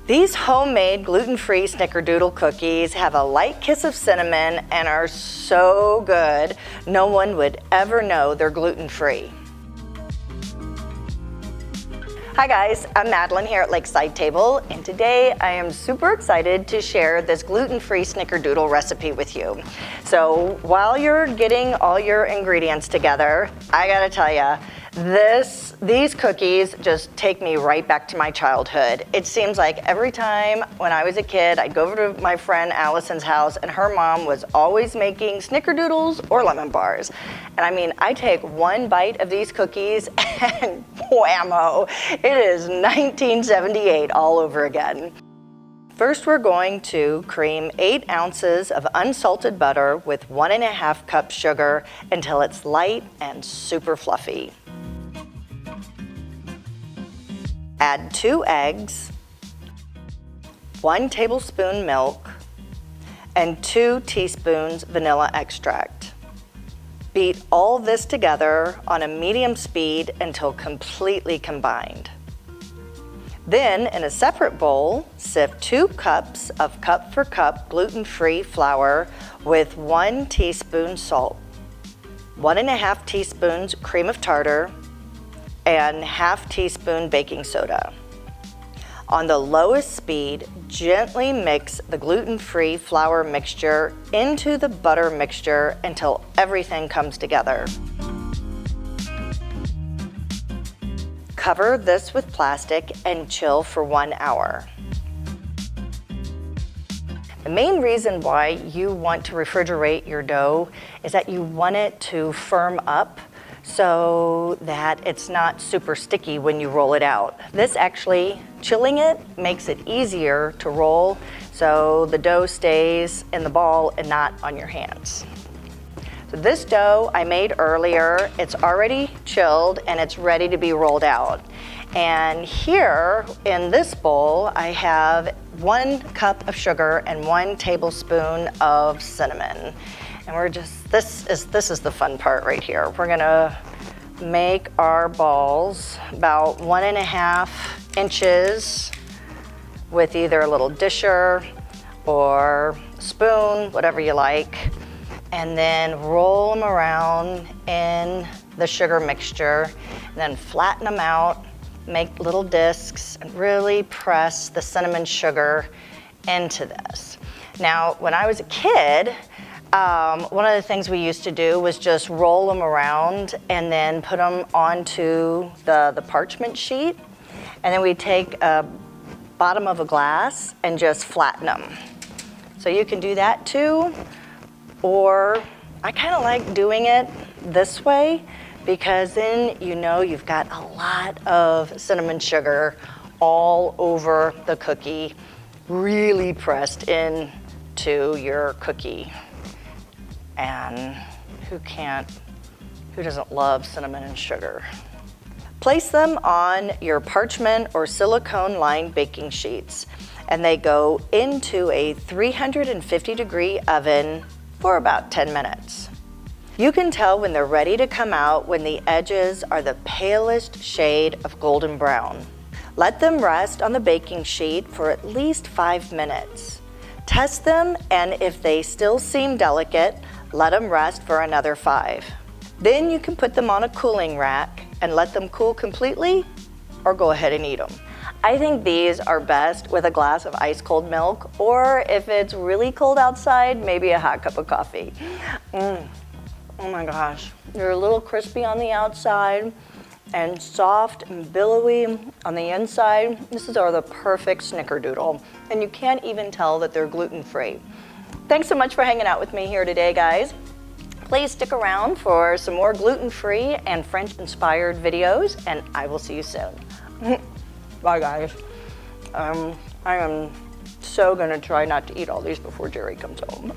These homemade gluten-free Snickerdoodle cookies have a light kiss of cinnamon and are so good, no one would ever know they're gluten-free. Hi guys, I'm Madeline here at Lakeside Table, and today I am super excited to share this gluten-free Snickerdoodle recipe with you. So while you're getting all your ingredients together, I gotta tell you, these cookies just take me right back to my childhood. It seems like every time when I was a kid, I'd go over to my friend Allison's house and her mom was always making Snickerdoodles or lemon bars. And I mean, I take one bite of these cookies and whammo, it is 1978 all over again. First, we're going to cream 8 ounces of unsalted butter with 1.5 cups sugar until it's light and super fluffy. Add 2 eggs, 1 tablespoon milk, and 2 teaspoons vanilla extract. Beat all this together on a medium speed until completely combined. Then, in a separate bowl, sift 2 cups of cup-for-cup gluten-free flour with 1 teaspoon salt, 1.5 teaspoons cream of tartar, and ½ teaspoon baking soda. On the lowest speed, gently mix the gluten-free flour mixture into the butter mixture until everything comes together. Cover this with plastic and chill for 1 hour. The main reason why you want to refrigerate your dough is that you want it to firm up so that it's not super sticky when you roll it out. This actually, chilling it, makes it easier to roll so the dough stays in the ball and not on your hands. So this dough I made earlier, it's already chilled and it's ready to be rolled out. And here in this bowl, I have 1 cup of sugar and 1 tablespoon of cinnamon. And we're just, this is the fun part right here. We're gonna make our balls about 1.5 inches with either a little disher or spoon, whatever you like, and then roll them around in the sugar mixture, and then flatten them out, make little discs, and really press the cinnamon sugar into this. Now, when I was a kid, one of the things we used to do was just roll them around and then put them onto the parchment sheet, and then we'd take a bottom of a glass and just flatten them. So you can do that too, or I kind of like doing it this way because then you know you've got a lot of cinnamon sugar all over the cookie, really pressed into your cookie. And who doesn't love cinnamon and sugar? Place them on your parchment or silicone-lined baking sheets, and they go into a 350-degree oven for about 10 minutes. You can tell when they're ready to come out when the edges are the palest shade of golden brown. Let them rest on the baking sheet for at least 5 minutes. Test them, and if they still seem delicate, let them rest for another 5. Then you can put them on a cooling rack and let them cool completely, or go ahead and eat them. I think these are best with a glass of ice cold milk, or if it's really cold outside, maybe a hot cup of coffee. Oh my gosh, they're a little crispy on the outside and soft and billowy on the inside. This is the perfect Snickerdoodle, and you can't even tell that they're gluten-free. Thanks so much for hanging out with me here today, guys. Please stick around for some more gluten-free and French-inspired videos, and I will see you soon. Bye, guys. I am so gonna try not to eat all these before Jerry comes home.